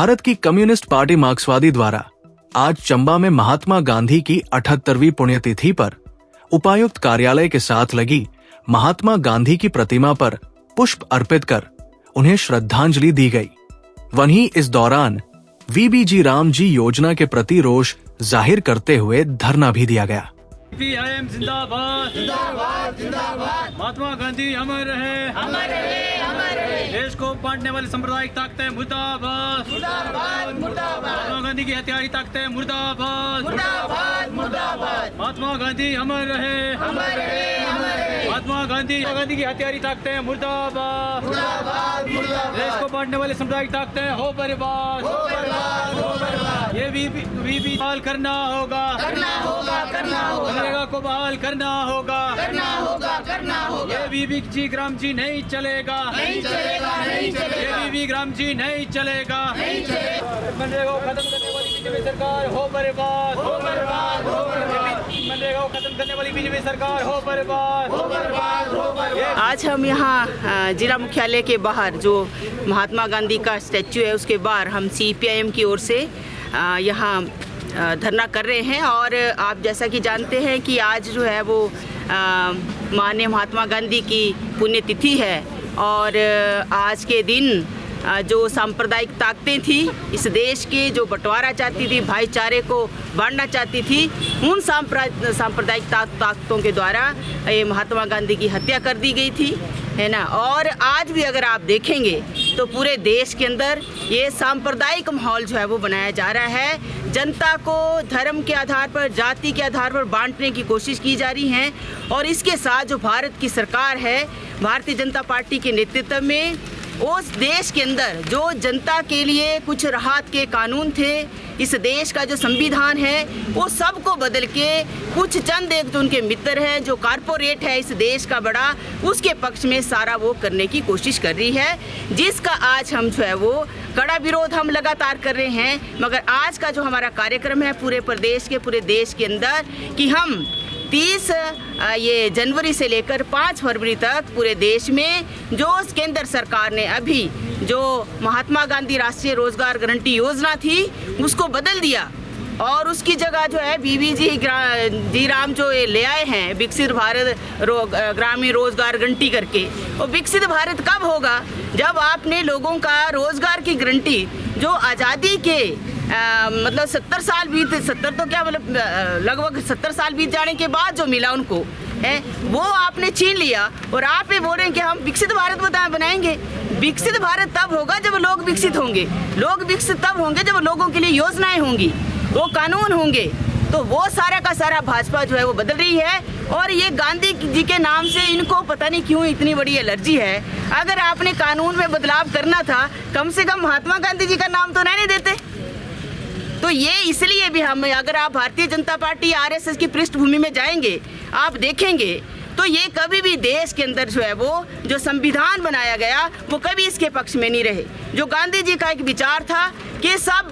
भारत की communist party मार्क्सवादी द्वारा आज चंबा में महात्मा गांधी की 78वीं पुण्यतिथि पर उपायुक्त कार्यालय के साथ लगी महात्मा गांधी की प्रतिमा पर पुष्प अर्पित कर उन्हें श्रद्धांजलि दी गई। वहीं इस दौरान वीबीजी राम जी योजना के प्रति रोष जाहिर करते हुए धरना भी दिया गया। सीपीआईएम जिंदाबाद जिंदाबाद जिंदाबाद। महात्मा गांधी अमर रहे अमर रहे अमर रहे। देश को बांटने वाली सांप्रदायिक ताकतें मुर्दाबाद मुर्दाबाद मुर्दाबाद। महात्मा गांधी की हत्यारी ताकतें मुर्दाबाद मुर्दाबाद मुर्दाबाद। महात्मा गांधी अमर रहे अमर रहे अमर रहे। महात्मा गांधी की हत्यारी ताकतें मुर्दाबाद मुर्दाबाद मुर्दाबाद। देश को बांटने वाली सांप्रदायिक ताकतें हो बर्बाद हो बर्बाद हो बर्बाद। ये भी बहाल करना होगा करना होगा करना होगा। मनरेगा को बहाल करना होगा करना होगा करना होगा। ये वीबीजी ग्राम जी नहीं चलेगा नहीं चलेगा नहीं चलेगा। ये वीबी ग्राम जी नहीं चलेगा नहीं चलेगा। मनरेगा को खत्म करने वाली बीजेपी सरकार हो बर्बाद हो बर्बाद हो बर्बाद। मनरेगा को खत्म करने वाली बीजेपी सरकार हो बर्बाद हो बर्बाद हो बर्बाद। आज हम यहाँ जिला मुख्यालय के बाहर जो महात्मा गांधी का स्टैच्यू है उसके बाहर हम सीपीआईएम की ओर से यहाँ धरना कर रहे हैं। और आप जैसा कि जानते हैं कि आज जो है वो माननीय महात्मा गांधी की पुण्यतिथि है और आज के दिन जो सांप्रदायिक ताकतें थी इस देश के जो बंटवारा चाहती थी, भाईचारे को बांटना चाहती थी, उन सांप्रदायिक ताकतों के द्वारा ये महात्मा गांधी की हत्या कर दी गई थी, है ना। और आज भी अगर आप देखेंगे तो पूरे देश के अंदर ये सांप्रदायिक माहौल जो है वो बनाया जा रहा है। जनता को धर्म के आधार पर, जाति के आधार पर बांटने की कोशिश की जा रही है। और इसके साथ जो भारत की सरकार है, भारतीय जनता पार्टी के नेतृत्व में, उस देश के अंदर जो जनता के लिए कुछ राहत के कानून थे, इस देश का जो संविधान है वो सबको बदल के कुछ चंद एक जो उनके मित्र हैं, जो कारपोरेट है इस देश का बड़ा, उसके पक्ष में सारा वो करने की कोशिश कर रही है, जिसका आज हम जो है वो कड़ा विरोध हम लगातार कर रहे हैं। मगर आज का जो हमारा कार्यक्रम है पूरे देश के अंदर कि हम 30 ये जनवरी से लेकर 5 फरवरी तक पूरे देश में जो केंद्र सरकार ने अभी जो महात्मा गांधी राष्ट्रीय रोजगार गारंटी योजना थी उसको बदल दिया और उसकी जगह जो है वीबीजी राम जो ये ले आए हैं विकसित भारत ग्रामीण रोजगार गारंटी करके। और विकसित भारत कब होगा जब आपने लोगों का रोजगार की गारंटी जो आज़ादी के मतलब 70 साल बीत 70 तो क्या मतलब लगभग 70 साल बीत जाने के बाद जो मिला उनको है वो आपने छीन लिया। और आप ये बोल रहे हैं कि हम विकसित भारत बनाएंगे। विकसित भारत तब होगा जब लोग विकसित होंगे। लोग विकसित तब होंगे जब लोगों के लिए योजनाएं होंगी, वो कानून होंगे। तो वो सारा का सारा भाजपा जो है वो बदल रही है। और ये गांधी जी के नाम से इनको पता नहीं क्यों इतनी बड़ी एलर्जी है। अगर आपने कानून में बदलाव करना था कम से कम महात्मा गांधी जी का नाम तो नहीं देते। तो ये इसलिए भी हम, अगर आप भारतीय जनता पार्टी आरएसएस की पृष्ठभूमि में जाएंगे, आप देखेंगे तो ये कभी भी देश के अंदर जो है वो जो संविधान बनाया गया वो कभी इसके पक्ष में नहीं रहे। जो गांधी जी का एक विचार था कि सब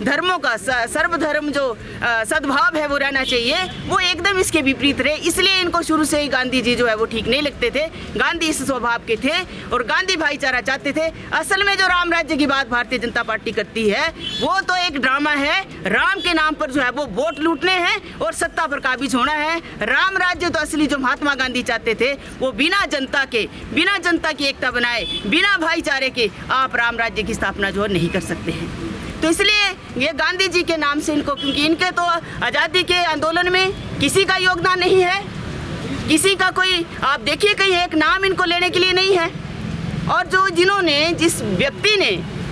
धर्मों का सर्वधर्म जो सद्भाव है वो रहना चाहिए, वो एकदम इसके विपरीत रहे। इसलिए इनको शुरू से ही गांधी जी जो है वो ठीक नहीं लगते थे। गांधी इस स्वभाव के थे और गांधी भाईचारा चाहते थे। असल में जो राम राज्य की बात भारतीय जनता पार्टी करती है वो तो एक ड्रामा है। राम के नाम पर जो है वो वोट लूटने हैं और सत्ता पर काबिज होना है। राम राज्य तो असली जो महात्मा गांधी चाहते थे वो बिना जनता की एकता बनाए, बिना भाईचारे के आप राम राज्य की स्थापना जो है नहीं कर सकते हैं। तो इसलिए ये गांधी जी के नाम से इनको, क्योंकि इनके तो आज़ादी के आंदोलन में किसी का योगदान नहीं है, किसी का कोई आप देखिए कहीं एक नाम इनको लेने के लिए नहीं है। और जो जिस व्यक्ति ने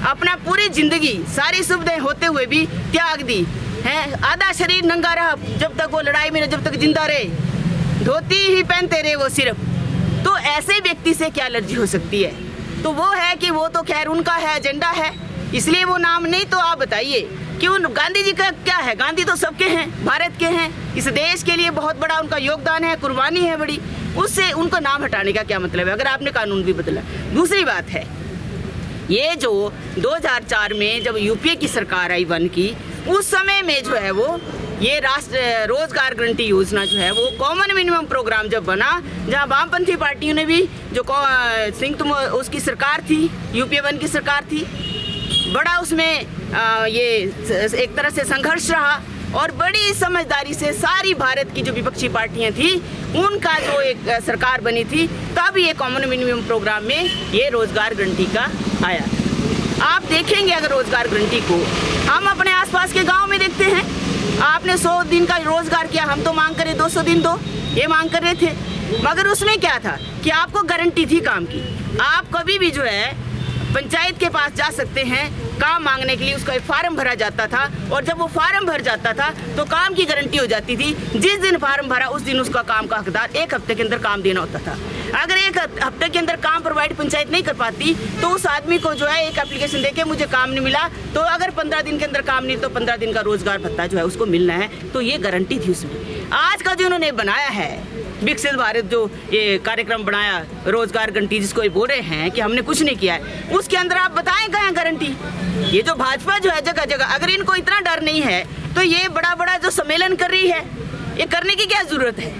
अपना पूरी जिंदगी सारी सुविधाएं होते हुए भी त्याग दी है, आधा शरीर नंगा रहा जब तक वो लड़ाई में जब तक जिंदा रहे, धोती ही पहनते रहे वो सिर्फ, तो ऐसे व्यक्ति से क्या एलर्जी हो सकती है। तो वो है कि वो तो खैर उनका है एजेंडा है, इसलिए वो नाम नहीं। तो आप बताइए कि उन गांधी जी का क्या है। गांधी तो सबके हैं, भारत के हैं, इस देश के लिए बहुत बड़ा उनका योगदान है, कुर्बानी है बड़ी। उससे उनको नाम हटाने का क्या मतलब है अगर आपने कानून भी बदला। दूसरी बात है ये जो 2004 में जब यूपीए की सरकार आई वन की, उस समय में जो है वो ये राष्ट्रीय रोजगार गारंटी योजना जो है वो कॉमन मिनिमम प्रोग्राम जब बना, जहां वामपंथी पार्टियों ने भी जो संयुक्त उसकी सरकार थी, यूपीए वन की सरकार थी, बड़ा उसमें ये एक तरह से संघर्ष रहा और बड़ी समझदारी से सारी भारत की जो विपक्षी पार्टियां थी उनका जो एक सरकार बनी थी, तब ये कॉमन मिनिमम प्रोग्राम में ये रोजगार गारंटी का आया। आप देखेंगे अगर रोजगार गारंटी को हम अपने आसपास के गांव में देखते हैं, आपने 100 दिन का रोजगार किया, हम तो मांग कर रहे 200 दिन दो, ये मांग कर रहे थे, मगर उसमें क्या था कि आपको गारंटी थी काम की। आप कभी भी जो है पंचायत के पास जा सकते हैं काम मांगने के लिए, उसका एक फार्म भरा जाता था और जब वो फार्म भर जाता था तो काम की गारंटी हो जाती थी। जिस दिन फार्म भरा उस दिन उसका काम का हकदार 1 हफ्ते के अंदर काम देना होता था। अगर 1 हफ्ते के अंदर काम प्रोवाइड पंचायत नहीं कर पाती तो उस आदमी को जो है एक एप्लीकेशन देके मुझे काम नहीं मिला, तो अगर 15 दिन के अंदर काम नहीं तो 15 दिन का रोजगार भत्ता जो है उसको मिलना है, तो ये गारंटी थी उसमें। आज का जो उन्होंने बनाया है विकसित भारत, जो ये कार्यक्रम बनाया रोजगार गारंटी जिसको ये बोल रहे हैं कि हमने कुछ नहीं किया है, उसके अंदर आप बताएं कहाँ गारंटी। ये जो भाजपा जो है जगह जगह, अगर इनको इतना डर नहीं है तो ये बड़ा बड़ा जो सम्मेलन कर रही है, ये करने की क्या जरूरत है।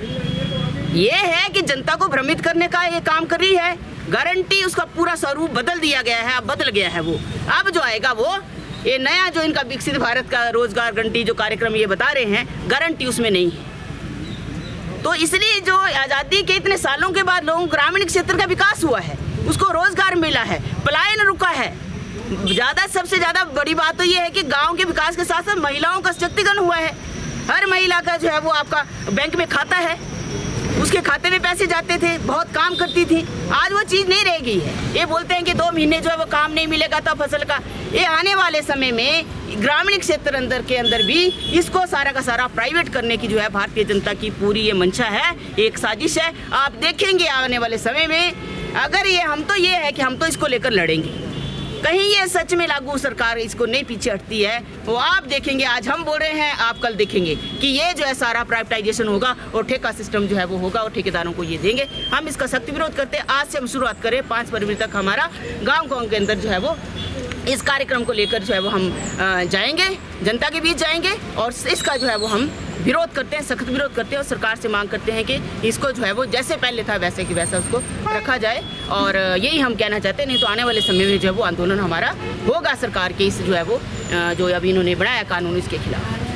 ये है कि जनता को भ्रमित करने का ये काम कर रही है। गारंटी उसका पूरा स्वरूप बदल दिया गया है, अब बदल गया है वो। अब जो आएगा वो ये नया जो इनका विकसित भारत का रोजगार गारंटी जो कार्यक्रम ये बता रहे हैं, गारंटी उसमें नहीं है। तो इसलिए जो आज़ादी के इतने सालों के बाद लोगों ग्रामीण क्षेत्र का विकास हुआ है, उसको रोजगार मिला है, पलायन रुका है। सबसे ज़्यादा बड़ी बात तो ये है कि गांव के विकास के साथ साथ महिलाओं का सशक्तिकरण हुआ है। हर महिला का जो है वो आपका बैंक में खाता है, उसके खाते में पैसे जाते थे, बहुत काम करती थी। आज वो चीज़ नहीं रह गई है। ये बोलते हैं कि 2 महीने जो है वो काम नहीं मिलेगा तो फसल का, ये आने वाले समय में ग्रामीण क्षेत्र अंदर के अंदर भी इसको सारा का सारा प्राइवेट करने की जो है भारतीय जनता की पूरी ये मंशा है, एक साजिश है। आप देखेंगे आने वाले समय में अगर ये है कि हम तो इसको लेकर लड़ेंगे, कहीं ये सच में लागू सरकार इसको नहीं पीछे हटती है, वो आप देखेंगे। आज हम बोल रहे हैं, आप कल देखेंगे कि ये जो है सारा प्राइवेटाइजेशन होगा और ठेका सिस्टम जो है वो होगा और ठेकेदारों को ये देंगे। हम इसका सख्त विरोध करते हैं। आज से हम शुरुआत करें, 5 फरवरी तक हमारा गाँव के अंदर जो है वो इस कार्यक्रम को लेकर जो है वो हम जाएंगे, जनता के बीच जाएंगे और इसका जो है वो हम विरोध करते हैं, सख्त विरोध करते हैं और सरकार से मांग करते हैं कि इसको जो है वो जैसे पहले था वैसे कि वैसा उसको रखा जाए। और यही हम कहना चाहते हैं, नहीं तो आने वाले समय में जो है वो आंदोलन हमारा होगा सरकार के इस जो है वो जो अभी इन्होंने बनाया कानून, इसके खिलाफ।